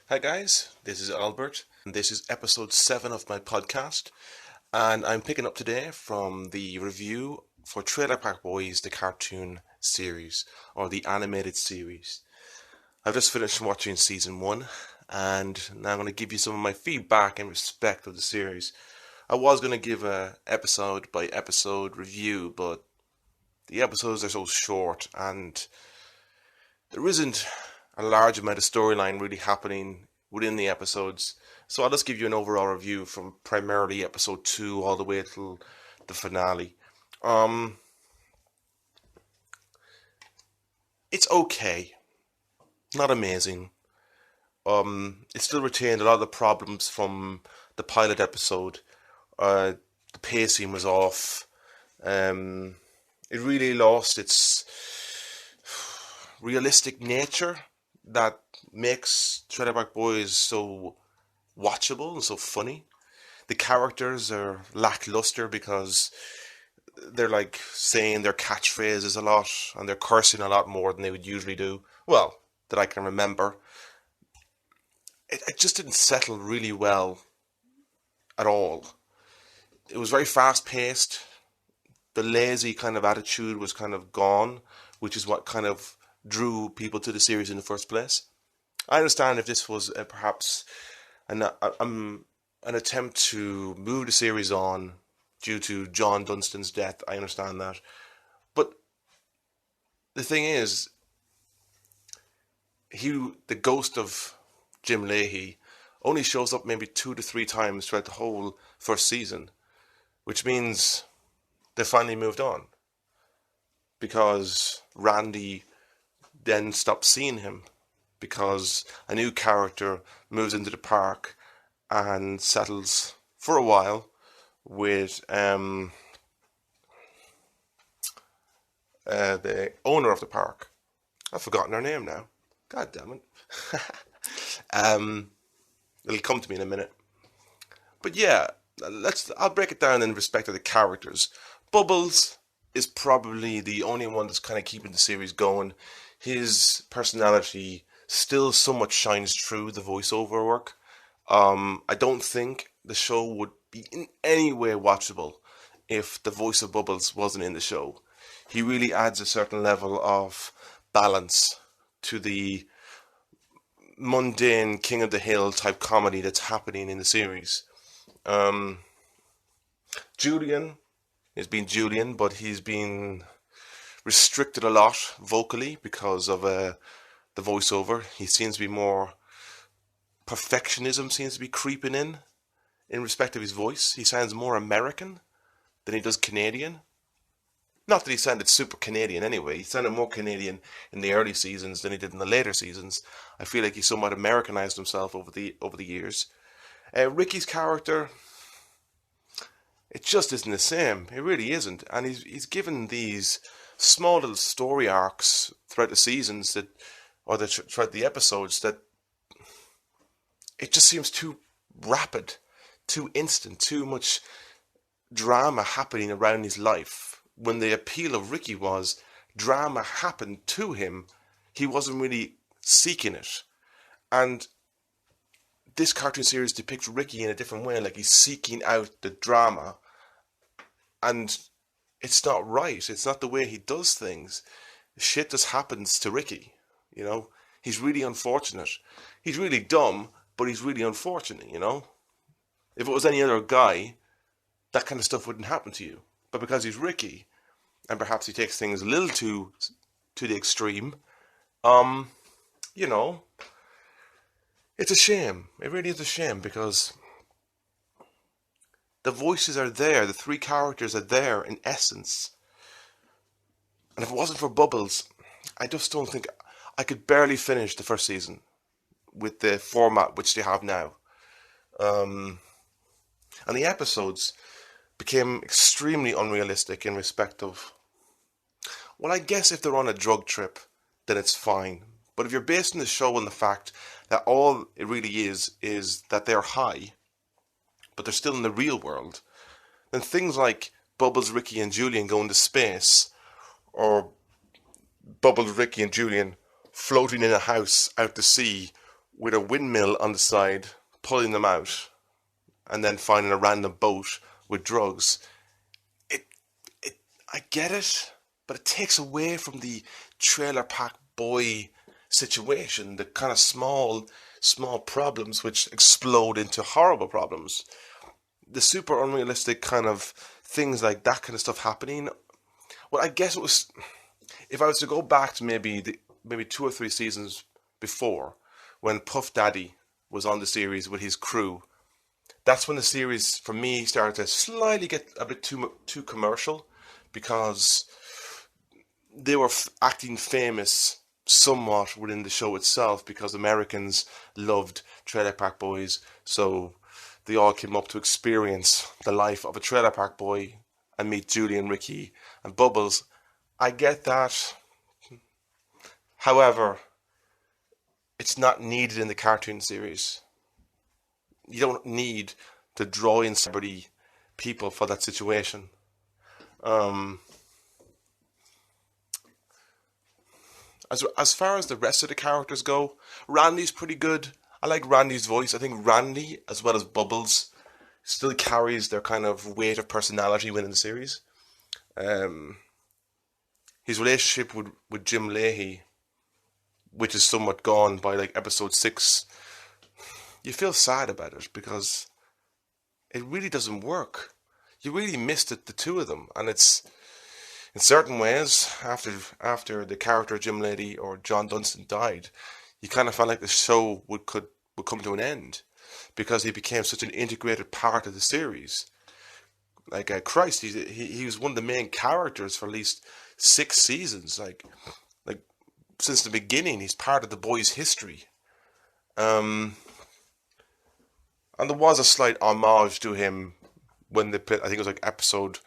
Hi guys, this is Albert, and this is episode 7 of my podcast. And I'm picking up today from the review for Trailer Park Boys, the cartoon series, or the animated series. I've just finished watching season 1, and now I'm going to give you some of my feedback in respect of the series. I was going to give a episode by episode review, but the episodes are so short, and there isn't a large amount of storyline really happening within the episodes. So I'll just give you an overall review from primarily episode 2 all the way till the finale. Um, it's okay, not amazing. It still retained a lot of the problems from the pilot episode. The pacing was off. Um, it really lost its realistic nature that makes Trailer Park Boys so watchable and so funny. The characters are lackluster because they're like saying their catchphrases a lot and they're cursing a lot more than they would usually do. Well, that I can remember. It just didn't settle really well at all. It was very fast paced. The lazy kind of attitude was kind of gone, which is what kind of drew people to the series in the first place. I understand if this was perhaps an attempt to move the series on due to John Dunstan's death. I understand that. But the thing is, the ghost of Jim Leahy only shows up maybe 2 to 3 times throughout the whole first season, which means they finally moved on because Randy then stopped seeing him because a new character moves into the park and settles for a while with the owner of the park. I've forgotten her name now. God damn it. um, it'll come to me in a minute. But yeah, I'll break it down in respect of the characters. Bubbles is probably the only one that's kind of keeping the series going. His personality still somewhat shines through the voiceover work. I don't think the show would be in any way watchable if the voice of Bubbles wasn't in the show. He really adds a certain level of balance to the mundane King of the Hill type comedy that's happening in the series. Um, Julian has been Julian, but he's been restricted a lot vocally because of the voiceover. He seems to be more perfectionism seems to be creeping in respect of his voice. He sounds more American than he does Canadian. Not that he sounded super Canadian anyway. He sounded more Canadian in the early seasons than he did in the later seasons. I feel like he somewhat Americanized himself over the years. Ricky's character, it just isn't the same. It really isn't, and he's given these small little story arcs throughout the seasons throughout the episodes that it just seems too rapid, too instant, too much drama happening around his life. When the appeal of Ricky was drama happened to him, he wasn't really seeking it. And this cartoon series depicts Ricky in a different way, like he's seeking out the drama. And it's not right. It's not the way he does things. Shit just happens to Ricky, you know? He's really unfortunate. He's really dumb, but he's really unfortunate, you know? If it was any other guy, that kind of stuff wouldn't happen to you. But because he's Ricky, and perhaps he takes things a little too to the extreme, um, you know, it's a shame. It really is a shame because the voices are there, the three characters are there in essence. And if it wasn't for Bubbles, I just don't think I could barely finish the first season with the format which they have now. Um, and the episodes became extremely unrealistic in respect of, well, I guess if they're on a drug trip, then it's fine. But if you're basing the show on the fact that all it really is that they're high, but they're still in the real world, then things like Bubbles, Ricky, and Julian going to space, or Bubbles, Ricky, and Julian floating in a house out to sea with a windmill on the side, pulling them out, and then finding a random boat with drugs. It, I get it, but it takes away from the trailer park boy situation, the kind of small problems which explode into horrible problems. The super unrealistic kind of things like that kind of stuff happening. Well, I guess it was, if I was to go back to maybe 2 or 3 seasons before, when Puff Daddy was on the series with his crew, that's when the series for me started to slightly get a bit too commercial, because they were acting famous somewhat within the show itself, because Americans loved Trailer Park Boys, so they all came up to experience the life of a Trailer Park Boy and meet Julian, Ricky, and Bubbles. I get that. However, it's not needed in the cartoon series. You don't need to draw in celebrity people for that situation. As far as the rest of the characters go, Randy's pretty good. I like Randy's voice. I think Randy, as well as Bubbles, still carries their kind of weight of personality within the series. His relationship with Jim Leahy, which is somewhat gone by like episode 6, you feel sad about it because it really doesn't work. You really missed it, the two of them, and it's, in certain ways, after the character Jim Leahy or John Dunstan died, you kind of felt like the show would come to an end, because he became such an integrated part of the series. Like Christ, he was one of the main characters for at least 6 seasons. Like since the beginning, he's part of the boys' history. And there was a slight homage to him when they played, I think it was like episode,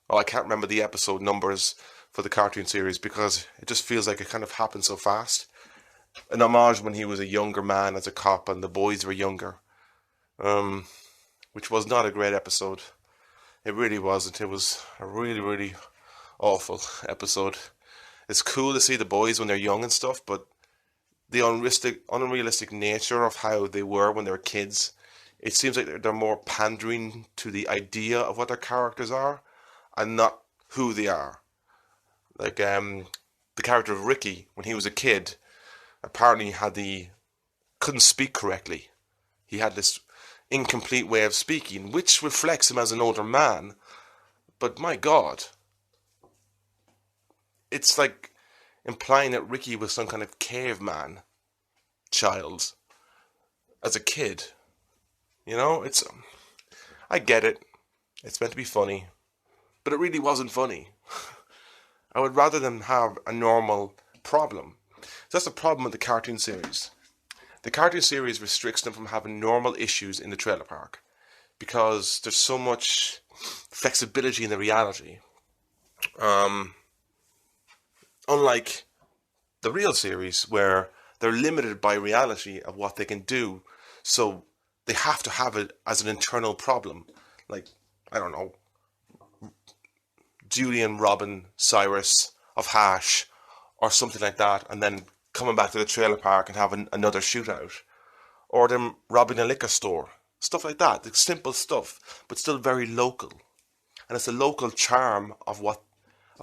oh, I can't remember the episode numbers for the cartoon series, because it just feels like it kind of happened so fast. An homage when he was a younger man as a cop and the boys were younger, which was not a great episode. It really wasn't. It was a really, really awful episode. It's cool to see the boys when they're young and stuff, but the unrealistic nature of how they were when they were kids, it seems like they're more pandering to the idea of what their characters are and not who they are. Like the character of Ricky, when he was a kid, apparently couldn't speak correctly. He had this incomplete way of speaking, which reflects him as an older man. But my God, it's like implying that Ricky was some kind of caveman child as a kid. You know, I get it. It's meant to be funny, but it really wasn't funny. I would rather them have a normal problem. So that's the problem with the cartoon series. The cartoon series restricts them from having normal issues in the trailer park, because there's so much flexibility in the reality. Unlike the real series, where they're limited by reality of what they can do, so they have to have it as an internal problem. Like, I don't know, Julian robbing Cyrus of hash or something like that, and then coming back to the trailer park and having another shootout, or them robbing a liquor store, stuff like that. It's simple stuff, but still very local, and it's the local charm of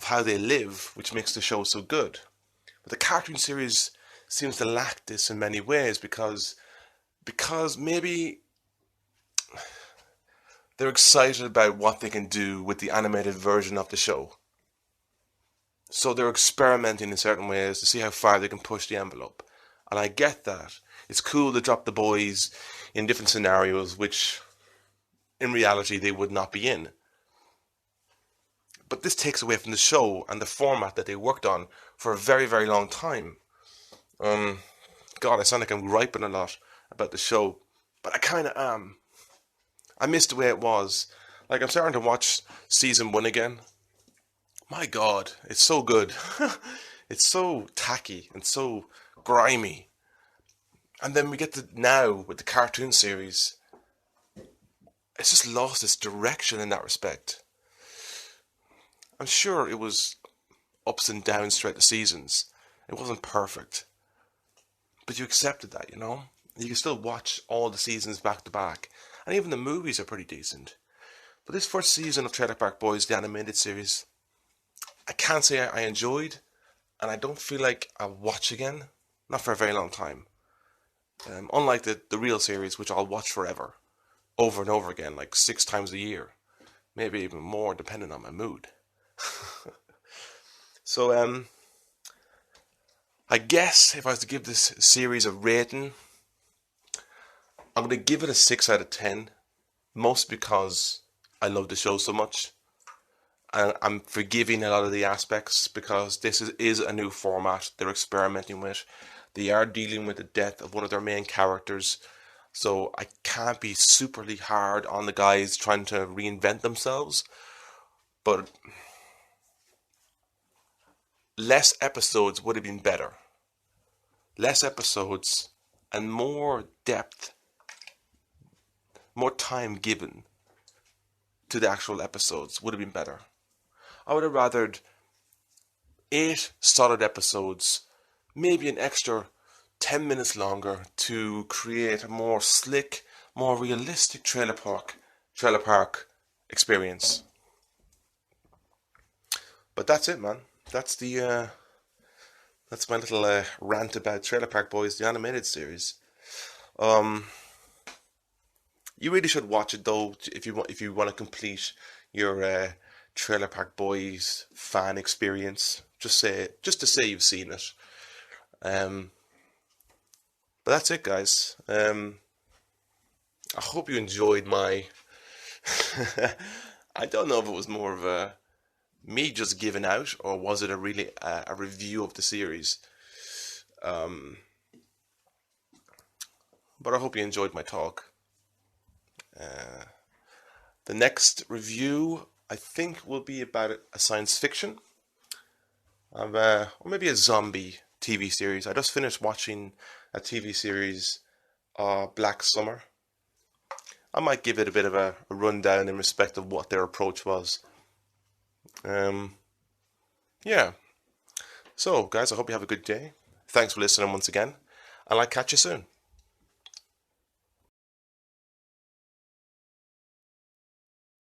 how they live, which makes the show so good. But the cartoon series seems to lack this in many ways, because maybe they're excited about what they can do with the animated version of the show. So they're experimenting in certain ways to see how far they can push the envelope. And I get that. It's cool to drop the boys in different scenarios, which in reality they would not be in. But this takes away from the show and the format that they worked on for a very, very long time. God, I sound like I'm griping a lot about the show, but I kind of am. I miss the way it was. Like, I'm starting to watch season 1 again. My God, it's so good. It's so tacky and so grimy. And then we get to now with the cartoon series. It's just lost its direction in that respect. I'm sure it was ups and downs throughout the seasons. It wasn't perfect. But you accepted that, you know? You can still watch all the seasons back to back, and even the movies are pretty decent. But this first season of Trailer Park Boys, the animated series, I can't say I enjoyed, and I don't feel like I'll watch again. Not for a very long time. Unlike the real series, which I'll watch forever, over and over again, like 6 times a year, maybe even more, depending on my mood. So, I guess if I was to give this series a rating, I'm going to give it a 6 out of 10, most because I love the show so much. And I'm forgiving a lot of the aspects because this is a new format they're experimenting with. They are dealing with the death of one of their main characters, so I can't be superly hard on the guys trying to reinvent themselves. But less episodes would have been better. Less episodes and more depth, more time given to the actual episodes would have been better. I would have rathered 8 solid episodes, maybe an extra 10 minutes longer to create a more slick, more realistic trailer park experience. But that's it, man. That's my little rant about Trailer Park Boys, the animated series. You really should watch it though if you want to complete your Trailer Park Boys fan experience. Just to say you've seen it. But that's it, guys. I hope you enjoyed my. I don't know if it was more of a me just giving out, or was it a review of the series? But I hope you enjoyed my talk. The next review, I think, will be about a science fiction, or maybe a zombie TV series. I just finished watching a TV series, Black Summer. I might give it a bit of a rundown in respect of what their approach was. Yeah. So, guys, I hope you have a good day. Thanks for listening once again, and I'll catch you soon.